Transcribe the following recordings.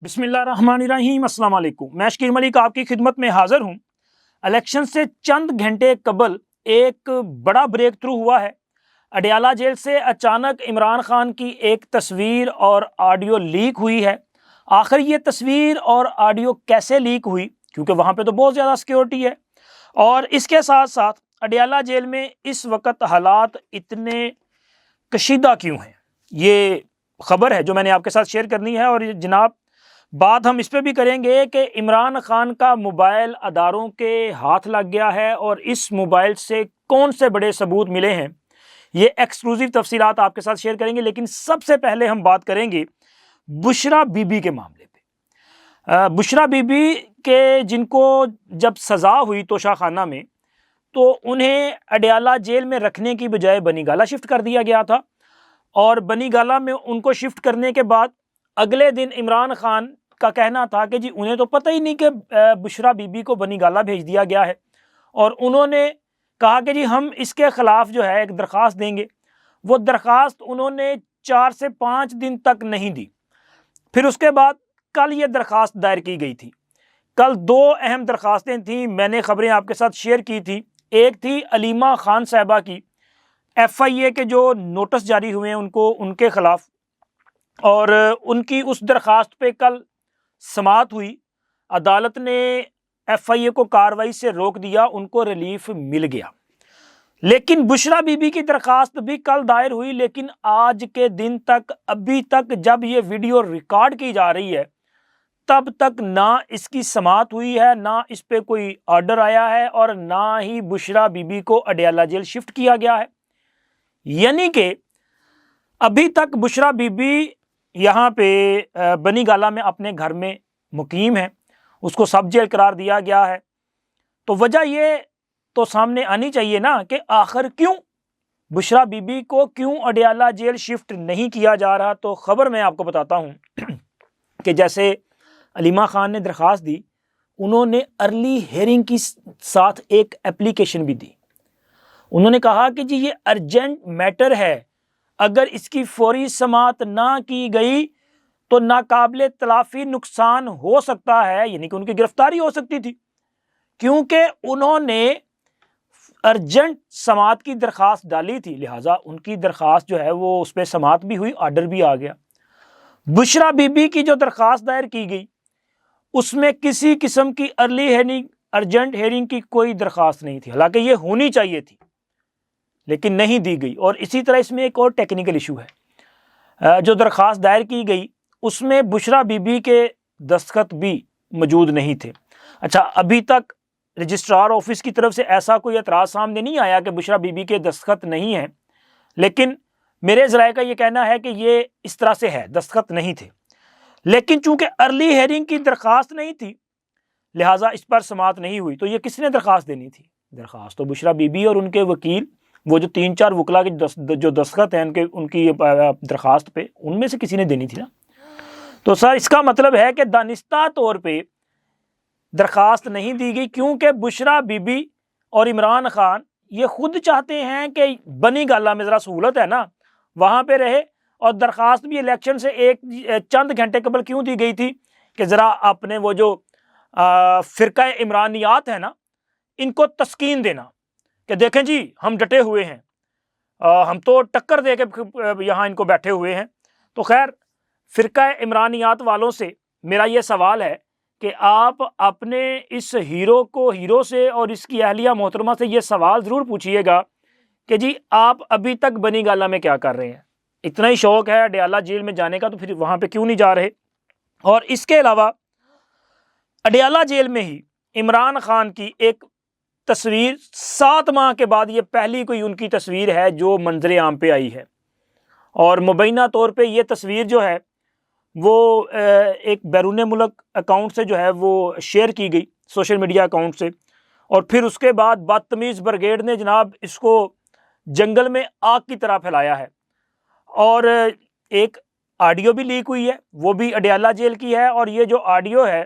بسم اللہ الرحمن الرحیم۔ السلام علیکم، میں شکیل ملک آپ کی خدمت میں حاضر ہوں۔ الیکشن سے چند گھنٹے قبل ایک بڑا بریک تھرو ہوا ہے۔ اڈیالہ جیل سے اچانک عمران خان کی ایک تصویر اور آڈیو لیک ہوئی ہے۔ آخر یہ تصویر اور آڈیو کیسے لیک ہوئی، کیونکہ وہاں پہ تو بہت زیادہ سیکیورٹی ہے، اور اس کے ساتھ ساتھ اڈیالہ جیل میں اس وقت حالات اتنے کشیدہ کیوں ہیں، یہ خبر ہے جو میں نے آپ کے ساتھ شیئر کرنی ہے۔ اور جناب بات ہم اس پہ بھی کریں گے کہ عمران خان کا موبائل اداروں کے ہاتھ لگ گیا ہے، اور اس موبائل سے کون سے بڑے ثبوت ملے ہیں، یہ ایکسکلوزیو تفصیلات آپ کے ساتھ شیئر کریں گے۔ لیکن سب سے پہلے ہم بات کریں گے بشرا بی بی کے معاملے پہ۔ بشرا بی بی کے جن کو جب سزا ہوئی توشہ خانہ میں، تو انہیں اڈیالہ جیل میں رکھنے کی بجائے بنی گالہ شفٹ کر دیا گیا تھا، اور بنی گالہ میں ان کو شفٹ کرنے کے بعد اگلے دن عمران خان کا کہنا تھا کہ جی انہیں تو پتہ ہی نہیں کہ بشرا بی بی کو بنی گالہ بھیج دیا گیا ہے، اور انہوں نے کہا کہ جی ہم اس کے خلاف جو ہے ایک درخواست دیں گے۔ وہ درخواست انہوں نے 4 سے 5 دن تک نہیں دی۔ پھر اس کے بعد کل یہ درخواست دائر کی گئی تھی۔ کل 2 اہم درخواستیں تھیں، میں نے خبریں آپ کے ساتھ شیئر کی تھی۔ ایک تھی علیمہ خان صاحبہ کی، ایف آئی اے کے جو نوٹس جاری ہوئے ہیں ان کے خلاف، اور ان کی اس درخواست پہ کل سماعت ہوئی۔ عدالت نے ایف آئی اے کو کارروائی سے روک دیا، ان کو ریلیف مل گیا۔ لیکن بشرا بی بی کی درخواست بھی کل دائر ہوئی، لیکن آج کے دن تک، ابھی تک جب یہ ویڈیو ریکارڈ کی جا رہی ہے، تب تک نہ اس کی سماعت ہوئی ہے، نہ اس پہ کوئی آرڈر آیا ہے، اور نہ ہی بشرا بی بی کو اڈیالہ جیل شفٹ کیا گیا ہے۔ یعنی کہ ابھی تک بشرا بی بی یہاں پہ بنی گالہ میں اپنے گھر میں مقیم ہے، اس کو سب جیل قرار دیا گیا ہے۔ تو وجہ یہ تو سامنے آنی چاہیے نا کہ آخر کیوں بشرا بی بی کو کیوں اڈیالہ جیل شفٹ نہیں کیا جا رہا۔ تو خبر میں آپ کو بتاتا ہوں کہ جیسے علیمہ خان نے درخواست دی، انہوں نے ارلی ہیئرنگ کی ساتھ ایک اپلیکیشن بھی دی۔ انہوں نے کہا کہ جی یہ ارجنٹ میٹر ہے، اگر اس کی فوری سماعت نہ کی گئی تو ناقابل تلافی نقصان ہو سکتا ہے، یعنی کہ ان کی گرفتاری ہو سکتی تھی، کیونکہ انہوں نے ارجنٹ سماعت کی درخواست ڈالی تھی، لہٰذا ان کی درخواست جو ہے وہ اس پہ سماعت بھی ہوئی، آرڈر بھی آ گیا۔ بشرا بی بی کی جو درخواست دائر کی گئی، اس میں کسی قسم کی ارلی ہیئرنگ، ارجنٹ ہیئرنگ کی کوئی درخواست نہیں تھی، حالانکہ یہ ہونی چاہیے تھی، لیکن نہیں دی گئی۔ اور اسی طرح اس میں ایک اور ٹیکنیکل ایشو ہے، جو درخواست دائر کی گئی اس میں بشرا بی بی کے دستخط بھی موجود نہیں تھے۔ اچھا، ابھی تک رجسٹرار آفس کی طرف سے ایسا کوئی اعتراض سامنے نہیں آیا کہ بشرا بی بی کے دستخط نہیں ہیں، لیکن میرے ذرائع کا یہ کہنا ہے کہ یہ اس طرح سے ہے، دستخط نہیں تھے۔ لیکن چونکہ ارلی ہیئرنگ کی درخواست نہیں تھی، لہٰذا اس پر سماعت نہیں ہوئی۔ تو یہ کس نے درخواست دینی تھی؟ درخواست تو بشرا بی بی اور ان کے وکیل، وہ جو 3-4 وکلا کے جو دستخط ہیں ان کی درخواست پہ، ان میں سے کسی نے دینی تھی نا۔ تو سر اس کا مطلب ہے کہ دانستہ طور پہ درخواست نہیں دی گئی، کیونکہ بشرا بی بی اور عمران خان یہ خود چاہتے ہیں کہ بنی گالہ میں ذرا سہولت ہے نا، وہاں پہ رہے۔ اور درخواست بھی الیکشن سے چند گھنٹے قبل کیوں دی گئی تھی کہ ذرا اپنے وہ جو فرقہ عمرانیات ہے نا، ان کو تسکین دینا کہ دیکھیں جی ہم ڈٹے ہوئے ہیں، ہم تو ٹکر دے کے یہاں ان کو بیٹھے ہوئے ہیں۔ تو خیر، فرقہ عمرانیات والوں سے میرا یہ سوال ہے کہ آپ اپنے اس ہیرو سے اور اس کی اہلیہ محترمہ سے یہ سوال ضرور پوچھئے گا کہ جی آپ ابھی تک بنی گالہ میں کیا کر رہے ہیں؟ اتنا ہی شوق ہے اڈیالہ جیل میں جانے کا تو پھر وہاں پہ کیوں نہیں جا رہے؟ اور اس کے علاوہ اڈیالہ جیل میں ہی عمران خان کی ایک تصویر 7 ماہ کے بعد، یہ پہلی کوئی ان کی تصویر ہے جو منظر عام پہ آئی ہے، اور مبینہ طور پہ یہ تصویر جو ہے وہ ایک بیرون ملک اکاؤنٹ سے جو ہے وہ شیئر کی گئی، سوشل میڈیا اکاؤنٹ سے، اور پھر اس کے بعد بدتمیز بریگیڈ نے جناب اس کو جنگل میں آگ کی طرح پھیلایا ہے۔ اور ایک آڈیو بھی لیک ہوئی ہے، وہ بھی اڈیالہ جیل کی ہے، اور یہ جو آڈیو ہے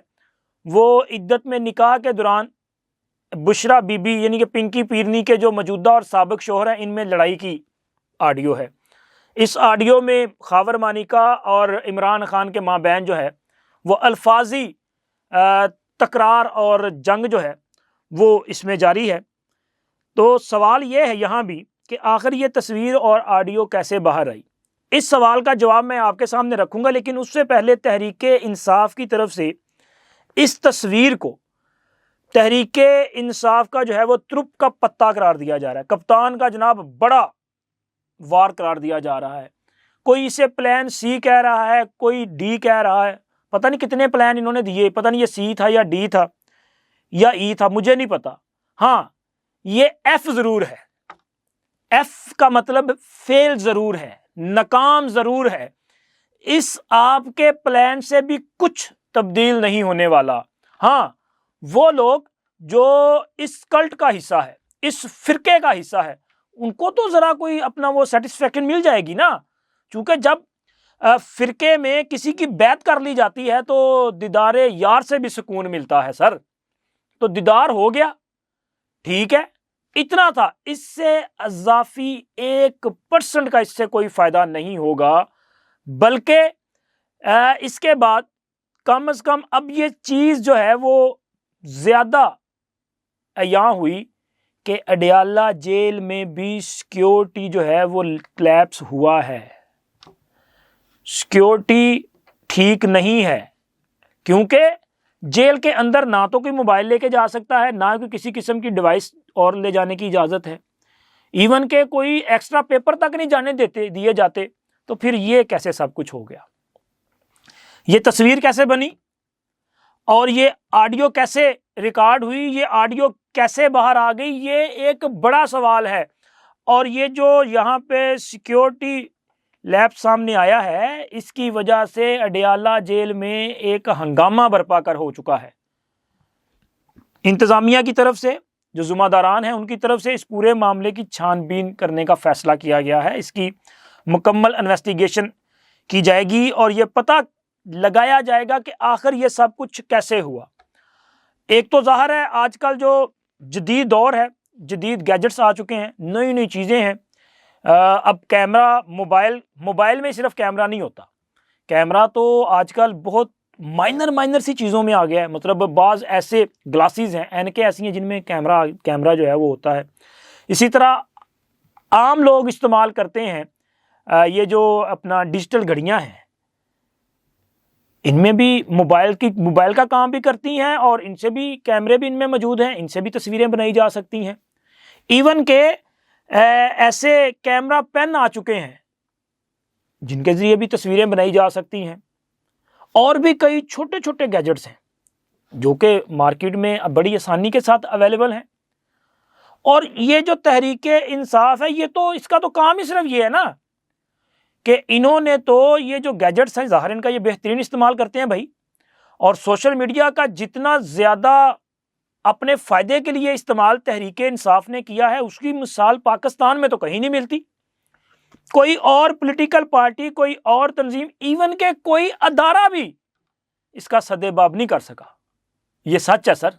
وہ عدت میں نکاح کے دوران بشرا بی بی یعنی کہ پنکی پیرنی کے جو موجودہ اور سابق شوہر ہیں، ان میں لڑائی کی آڈیو ہے۔ اس آڈیو میں خاور مانیکا اور عمران خان کے مابین جو ہے وہ الفاظی تکرار اور جنگ جو ہے وہ اس میں جاری ہے۔ تو سوال یہ ہے یہاں بھی کہ آخر یہ تصویر اور آڈیو کیسے باہر آئی؟ اس سوال کا جواب میں آپ کے سامنے رکھوں گا، لیکن اس سے پہلے تحریک انصاف کی طرف سے اس تصویر کو تحریک انصاف کا جو ہے وہ ترپ کا پتا قرار دیا جا رہا ہے، کپتان کا جناب بڑا وار قرار دیا جا رہا ہے۔ کوئی اسے پلان سی کہہ رہا ہے، کوئی ڈی کہہ رہا ہے، پتہ نہیں کتنے پلان انہوں نے دیے، پتہ نہیں یہ سی تھا یا ڈی تھا یا ای تھا، مجھے نہیں پتا۔ ہاں یہ ایف ضرور ہے، ایف کا مطلب فیل ضرور ہے، ناکام ضرور ہے۔ اس آپ کے پلان سے بھی کچھ تبدیل نہیں ہونے والا۔ ہاں وہ لوگ جو اس کلٹ کا حصہ ہے، اس فرقے کا حصہ ہے، ان کو تو ذرا کوئی اپنا وہ سیٹسفیکشن مل جائے گی نا، چونکہ جب فرقے میں کسی کی بیعت کر لی جاتی ہے تو دیدار یار سے بھی سکون ملتا ہے سر۔ تو دیدار ہو گیا، ٹھیک ہے، اتنا تھا، اس سے اضافی 1% کا اس سے کوئی فائدہ نہیں ہوگا، بلکہ اس کے بعد کم از کم اب یہ چیز جو ہے وہ زیادہ عیاں ہوئی کہ اڈیالہ جیل میں بھی سیکیورٹی جو ہے وہ کلیپس ہوا ہے، سیکیورٹی ٹھیک نہیں ہے، کیونکہ جیل کے اندر نہ تو کوئی موبائل لے کے جا سکتا ہے، نہ کوئی کسی قسم کی ڈیوائس اور لے جانے کی اجازت ہے، ایون کہ کوئی ایکسٹرا پیپر تک نہیں جانے دیے جاتے۔ تو پھر یہ کیسے سب کچھ ہو گیا؟ یہ تصویر کیسے بنی اور یہ آڈیو کیسے ریکارڈ ہوئی، یہ آڈیو کیسے باہر آ گئی، یہ ایک بڑا سوال ہے۔ اور یہ جو یہاں پہ سیکیورٹی لیب سامنے آیا ہے، اس کی وجہ سے اڈیالہ جیل میں ایک ہنگامہ برپا کر ہو چکا ہے۔ انتظامیہ کی طرف سے جو ذمہ داران ہیں ان کی طرف سے اس پورے معاملے کی چھان بین کرنے کا فیصلہ کیا گیا ہے، اس کی مکمل انویسٹیگیشن کی جائے گی اور یہ پتہ لگایا جائے گا کہ آخر یہ سب کچھ کیسے ہوا۔ ایک تو ظاہر ہے آج کل جو جدید دور ہے، جدید گیجٹس آ چکے ہیں، نئی نئی چیزیں ہیں۔ اب کیمرہ موبائل میں صرف کیمرہ نہیں ہوتا، کیمرہ تو آج کل بہت مائنر سی چیزوں میں آ گیا ہے، مطلب بعض ایسے گلاسز ہیں، اینکیں ایسی ہیں جن میں کیمرہ جو ہے وہ ہوتا ہے۔ اسی طرح عام لوگ استعمال کرتے ہیں یہ جو اپنا ڈیجیٹل گھڑیاں ہیں، ان میں بھی موبائل کا کام بھی کرتی ہیں اور ان سے بھی کیمرے بھی ان میں موجود ہیں، ان سے بھی تصویریں بنائی جا سکتی ہیں۔ ایون کہ ایسے کیمرہ پین آ چکے ہیں جن کے ذریعے بھی تصویریں بنائی جا سکتی ہیں، اور بھی کئی چھوٹے چھوٹے گیجٹس ہیں جو کہ مارکیٹ میں بڑی آسانی کے ساتھ اویلیبل ہیں۔ اور یہ جو تحریک انصاف ہے، یہ تو اس کا تو کام ہی صرف یہ ہے نا کہ انہوں نے تو یہ جو گیجٹس ہیں ظاہر ان کا یہ بہترین استعمال کرتے ہیں بھائی، اور سوشل میڈیا کا جتنا زیادہ اپنے فائدے کے لیے استعمال تحریک انصاف نے کیا ہے، اس کی مثال پاکستان میں تو کہیں نہیں ملتی۔ کوئی اور پولیٹیکل پارٹی، کوئی اور تنظیم، ایون کہ کوئی ادارہ بھی اس کا سد باب نہیں کر سکا، یہ سچ ہے سر۔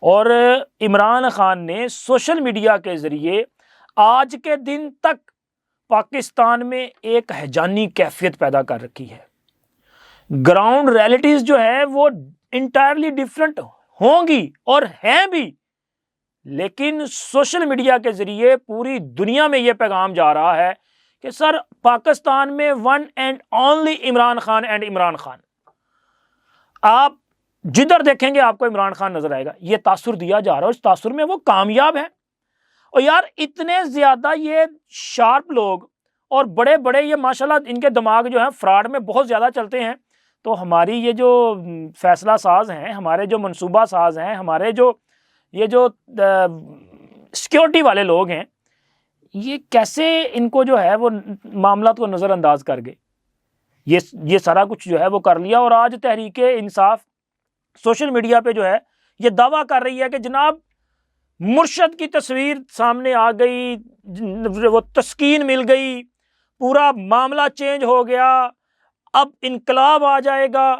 اور عمران خان نے سوشل میڈیا کے ذریعے آج کے دن تک پاکستان میں ایک ہیجانی کیفیت پیدا کر رکھی ہے۔ گراؤنڈ ریئلٹیز جو ہے وہ انٹائرلی ڈیفرنٹ ہوں گی اور ہیں بھی، لیکن سوشل میڈیا کے ذریعے پوری دنیا میں یہ پیغام جا رہا ہے کہ سر پاکستان میں one and only Imran Khan and Imran Khan. آپ جدھر دیکھیں گے آپ کو عمران خان نظر آئے گا، یہ تاثر دیا جا رہا ہے اور اس تاثر میں وہ کامیاب ہے۔ اور یار اتنے زیادہ یہ شارپ لوگ اور بڑے بڑے یہ ماشاءاللہ ان کے دماغ جو ہیں فراڈ میں بہت زیادہ چلتے ہیں، تو ہماری یہ جو فیصلہ ساز ہیں، ہمارے جو منصوبہ ساز ہیں، ہمارے جو یہ جو سیکیورٹی والے لوگ ہیں، یہ کیسے ان کو جو ہے وہ معاملات کو نظر انداز کر گئے۔ یہ سارا کچھ جو ہے وہ کر لیا، اور آج تحریک انصاف سوشل میڈیا پہ جو ہے یہ دعویٰ کر رہی ہے کہ جناب مرشد کی تصویر سامنے آ گئی، وہ تسکین مل گئی، پورا معاملہ چینج ہو گیا، اب انقلاب آ جائے گا۔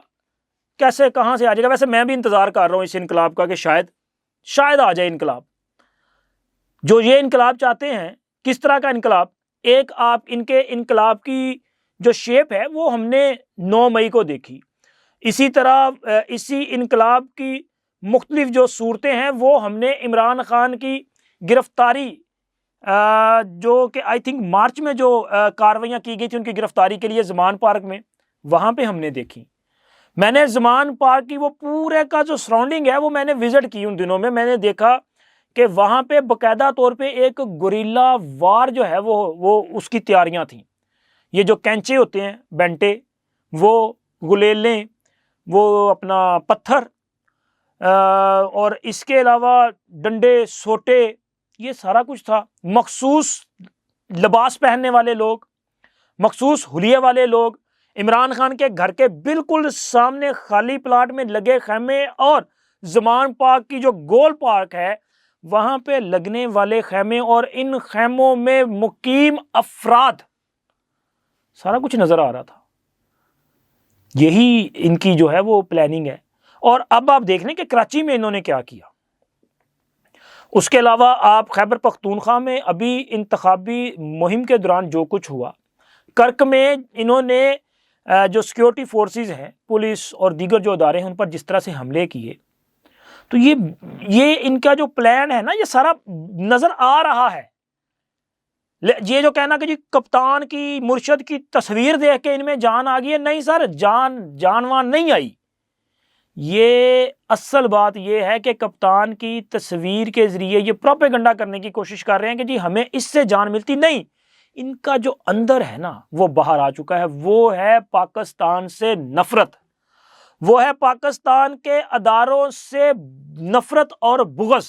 کیسے، کہاں سے آ جائے گا؟ ویسے میں بھی انتظار کر رہا ہوں اس انقلاب کا کہ شاید آ جائے انقلاب۔ جو یہ انقلاب چاہتے ہیں، کس طرح کا انقلاب؟ ایک آپ ان کے انقلاب کی جو شیپ ہے وہ ہم نے 9 مئی کو دیکھی۔ اسی طرح اسی انقلاب کی مختلف جو صورتیں ہیں وہ ہم نے عمران خان کی گرفتاری جو کہ آئی تھنک مارچ میں جو کارروائیاں کی گئی تھی ان کی گرفتاری کے لیے زمان پارک میں، وہاں پہ ہم نے دیکھی. میں نے زمان پارک کی وہ پورے کا جو سراؤنڈنگ ہے وہ میں نے وزٹ کی ان دنوں میں نے دیکھا کہ وہاں پہ باقاعدہ طور پہ ایک گوریلا وار جو ہے وہ اس کی تیاریاں تھیں. یہ جو کینچے ہوتے ہیں، بینٹے، وہ گلیلیں، وہ اپنا پتھر، اور اس کے علاوہ ڈنڈے، سوٹے، یہ سارا کچھ تھا. مخصوص لباس پہننے والے لوگ، مخصوص حلیے والے لوگ، عمران خان کے گھر کے بالکل سامنے خالی پلاٹ میں لگے خیمے، اور زمان پارک کی جو گول پارک ہے وہاں پہ لگنے والے خیمے اور ان خیموں میں مقیم افراد، سارا کچھ نظر آ رہا تھا. یہی ان کی جو ہے وہ پلاننگ ہے. اور اب آپ دیکھ لیں کہ کراچی میں انہوں نے کیا کیا. اس کے علاوہ آپ خیبر پختونخوا میں ابھی انتخابی مہم کے دوران جو کچھ ہوا، کرک میں انہوں نے جو سیکیورٹی فورسز ہیں، پولیس اور دیگر جو ادارے ہیں، ان پر جس طرح سے حملے کیے، تو یہ ان کا جو پلان ہے نا، یہ سارا نظر آ رہا ہے. یہ جو کہنا کہ جی کپتان کی، مرشد کی تصویر دیکھ کے ان میں جان آ گئی ہے، نہیں سر، جانوان نہیں آئی. یہ اصل بات یہ ہے کہ کپتان کی تصویر کے ذریعے یہ پروپیگنڈا کرنے کی کوشش کر رہے ہیں کہ جی ہمیں اس سے جان ملتی نہیں. ان کا جو اندر ہے نا وہ باہر آ چکا ہے. وہ ہے پاکستان سے نفرت، وہ ہے پاکستان کے اداروں سے نفرت اور بغض،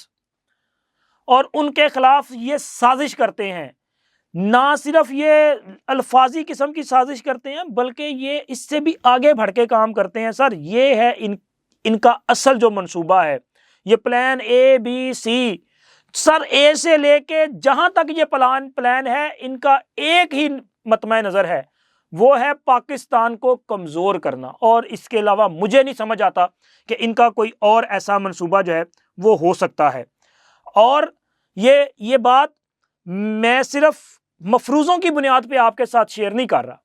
اور ان کے خلاف یہ سازش کرتے ہیں. نہ صرف یہ الفاظی قسم کی سازش کرتے ہیں بلکہ یہ اس سے بھی آگے بڑھ کے کام کرتے ہیں. سر یہ ہے ان کا اصل جو منصوبہ ہے، یہ پلان اے بی سی. سر اے سے لے کے جہاں تک یہ پلان ہے، ان کا ایک ہی مطمع نظر ہے، وہ ہے پاکستان کو کمزور کرنا. اور اس کے علاوہ مجھے نہیں سمجھ آتا کہ ان کا کوئی اور ایسا منصوبہ جو ہے وہ ہو سکتا ہے. اور یہ بات میں صرف مفروضوں کی بنیاد پہ آپ کے ساتھ شیئر نہیں کر رہا.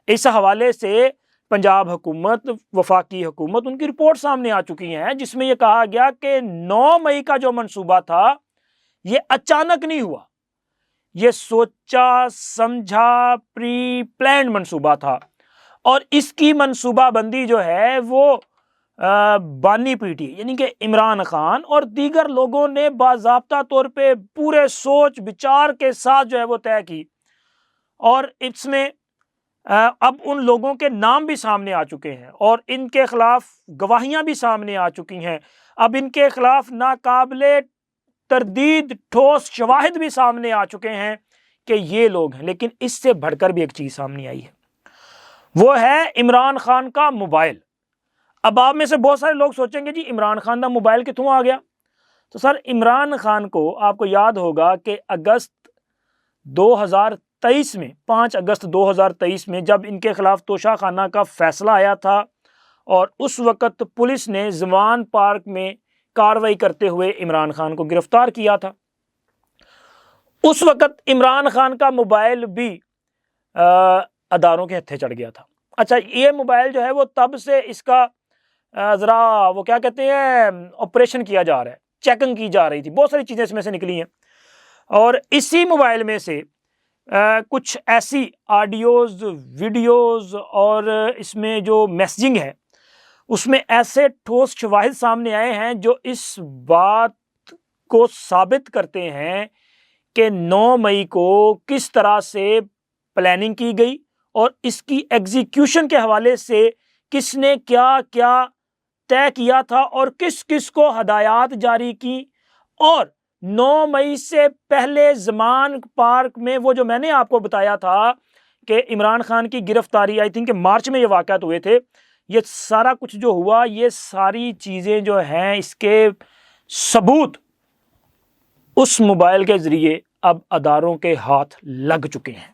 اس حوالے سے پنجاب حکومت، وفاقی حکومت، ان کی رپورٹ سامنے آ چکی ہیں جس میں یہ کہا گیا کہ 9 مئی کا جو منصوبہ تھا یہ اچانک نہیں ہوا، یہ سوچا سمجھا پری پلانڈ منصوبہ تھا. اور اس کی منصوبہ بندی جو ہے وہ بانی پی ٹی، یعنی کہ عمران خان اور دیگر لوگوں نے باضابطہ طور پہ پورے سوچ بچار کے ساتھ جو ہے وہ طے کی. اور اس میں اب ان لوگوں کے نام بھی سامنے آ چکے ہیں اور ان کے خلاف گواہیاں بھی سامنے آ چکی ہیں. اب ان کے خلاف ناقابل تردید ٹھوس شواہد بھی سامنے آ چکے ہیں کہ یہ لوگ ہیں. لیکن اس سے بڑھ کر بھی ایک چیز سامنے آئی ہے، وہ ہے عمران خان کا موبائل. اب آپ میں سے بہت سارے لوگ سوچیں گے جی عمران خان کا موبائل کتوں آ گیا؟ تو سر عمران خان کو آپ کو یاد ہوگا کہ اگست 2023 میں 5 اگست 2023 میں جب ان کے خلاف توشہ خانہ کا فیصلہ آیا تھا اور اس وقت پولیس نے زمان پارک میں کارروائی کرتے ہوئے عمران خان کو گرفتار کیا تھا، اس وقت عمران خان کا موبائل بھی اداروں کے ہتھے چڑھ گیا تھا. اچھا، یہ موبائل جو ہے وہ تب سے اس کا ذرا وہ کیا کہتے ہیں آپریشن کیا جا رہا ہے، چیکنگ کی جا رہی تھی، بہت ساری چیزیں اس میں سے نکلی ہیں. اور اسی موبائل میں سے کچھ ایسی آڈیوز، ویڈیوز اور اس میں جو میسجنگ ہے اس میں ایسے ٹھوس شواہد سامنے آئے ہیں جو اس بات کو ثابت کرتے ہیں کہ 9 مئی کو کس طرح سے پلاننگ کی گئی اور اس کی ایگزیکیوشن کے حوالے سے کس نے کیا کیا طے کیا تھا اور کس کس کو ہدایات جاری کی. اور 9 مئی سے پہلے زمان پارک میں وہ جو میں نے آپ کو بتایا تھا کہ عمران خان کی گرفتاری آئی تھنک کہ مارچ میں یہ واقعات ہوئے تھے، یہ سارا کچھ جو ہوا، یہ ساری چیزیں جو ہیں اس کے ثبوت اس موبائل کے ذریعے اب اداروں کے ہاتھ لگ چکے ہیں.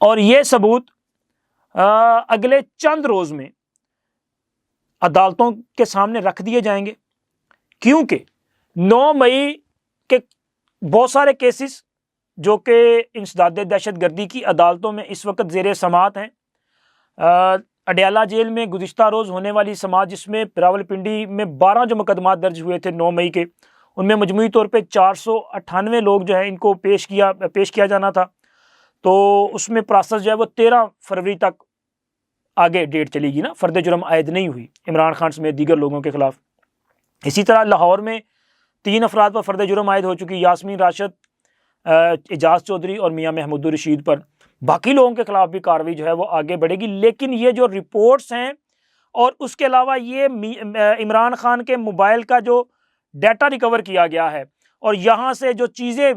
اور یہ ثبوت اگلے چند روز میں عدالتوں کے سامنے رکھ دیے جائیں گے، کیونکہ 9 مئی کے بہت سارے کیسز جو کہ انسداد دہشت گردی کی عدالتوں میں اس وقت زیر سماعت ہیں. اڈیالہ جیل میں گزشتہ روز ہونے والی سماعت، جس میں راولپنڈی میں 12 جو مقدمات درج ہوئے تھے 9 مئی کے، ان میں مجموعی طور پہ 498 لوگ جو ہے ان کو پیش کیا جانا تھا، تو اس میں پروسیس جو ہے وہ 13 فروری تک آگے ڈیٹ چلے گی نا، فرد جرم عائد نہیں ہوئی عمران خان سمیت دیگر لوگوں کے خلاف۔ اسی طرح لاہور میں 3 افراد پر فرد جرم عائد ہو چکی، یاسمین راشد، اعجاز چودھری اور میاں محمود الرشید پر۔ باقی لوگوں کے خلاف بھی کارروائی جو ہے وہ آگے بڑھے گی، لیکن یہ جو رپورٹس ہیں اور اس کے علاوہ یہ عمران خان کے موبائل کا جو ڈیٹا ریکور کیا گیا ہے اور یہاں سے جو چیزیں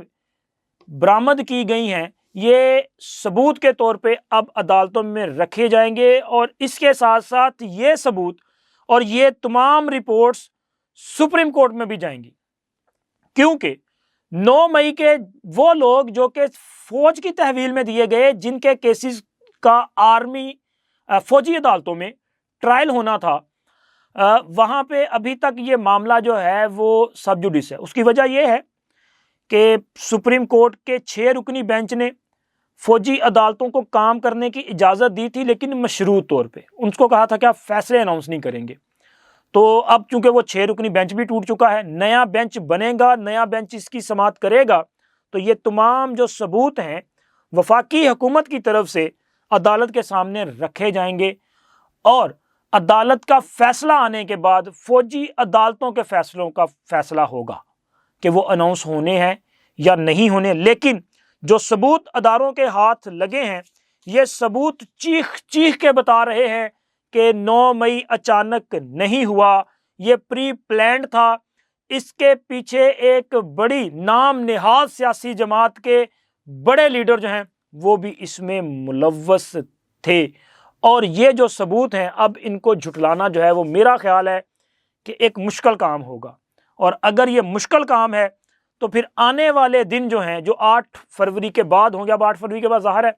برآمد کی گئی ہیں، یہ ثبوت کے طور پہ اب عدالتوں میں رکھے جائیں گے، اور اس کے ساتھ ساتھ یہ ثبوت اور یہ تمام رپورٹس سپریم کورٹ میں بھی جائیں گی، کیونکہ 9 مئی کے وہ لوگ جو کہ فوج کی تحویل میں دیے گئے، جن کے کیسز کا فوجی عدالتوں میں ٹرائل ہونا تھا، وہاں پہ ابھی تک یہ معاملہ جو ہے وہ سب جوڈس ہے۔ اس کی وجہ یہ ہے کہ سپریم کورٹ کے 6 رکنی بینچ نے فوجی عدالتوں کو کام کرنے کی اجازت دی تھی، لیکن مشروط طور پہ ان کو کہا تھا کہ آپ فیصلے اناؤنس نہیں کریں گے۔ تو اب چونکہ وہ 6 رکنی بینچ بھی ٹوٹ چکا ہے، نیا بینچ بنے گا، نیا بینچ اس کی سماعت کرے گا، تو یہ تمام جو ثبوت ہیں وفاقی حکومت کی طرف سے عدالت کے سامنے رکھے جائیں گے، اور عدالت کا فیصلہ آنے کے بعد فوجی عدالتوں کے فیصلوں کا فیصلہ ہوگا کہ وہ اناؤنس ہونے ہیں یا نہیں ہونے۔ لیکن جو ثبوت اداروں کے ہاتھ لگے ہیں، یہ ثبوت چیخ چیخ کے بتا رہے ہیں کہ 9 مئی اچانک نہیں ہوا، یہ پری پلانڈ تھا، اس کے پیچھے ایک بڑی نام نہاد سیاسی جماعت کے بڑے لیڈر جو ہیں وہ بھی اس میں ملوث تھے، اور یہ جو ثبوت ہیں اب ان کو جھٹلانا جو ہے وہ میرا خیال ہے کہ ایک مشکل کام ہوگا، اور اگر یہ مشکل کام ہے تو پھر آنے والے دن جو ہیں، جو 8 فروری کے بعد ہوں گے، اب 8 فروری کے بعد ظاہر ہے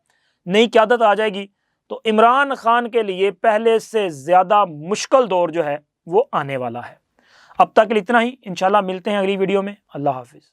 نئی قیادت آ جائے گی، تو عمران خان کے لیے پہلے سے زیادہ مشکل دور جو ہے وہ آنے والا ہے۔ اب تک اتنا ہی، انشاءاللہ ملتے ہیں اگلی ویڈیو میں۔ اللہ حافظ۔